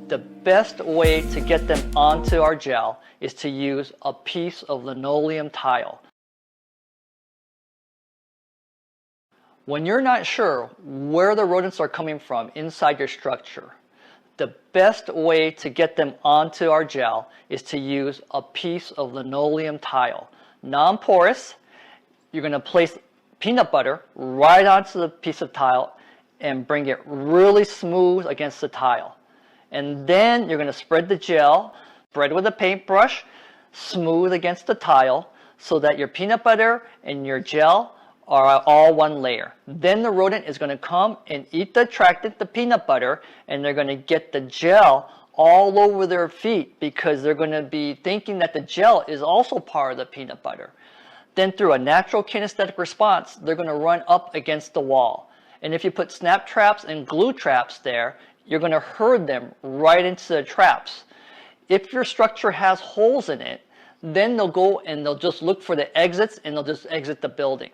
The best way to get them onto our gel is to use a piece of linoleum tile. When you're not sure where the rodents are coming from inside your structure, the best way to get them onto our gel is to use a piece of linoleum tile. Non-porous, you're going to place peanut butter right onto the piece of tile and bring it really smooth against the tile. And then you're going to spread the gel, spread with a paintbrush, smooth against the tile so that your peanut butter and your gel are all one layer. Then the rodent is going to come and eat the attractant, the peanut butter, and they're going to get the gel all over their feet because they're going to be thinking that the gel is also part of the peanut butter. Then through a natural kinesthetic response, they're going to run up against the wall. And if you put snap traps and glue traps there, you're going to herd them right into the traps. If your structure has holes in it, then they'll go and they'll just look for the exits and they'll just exit the building.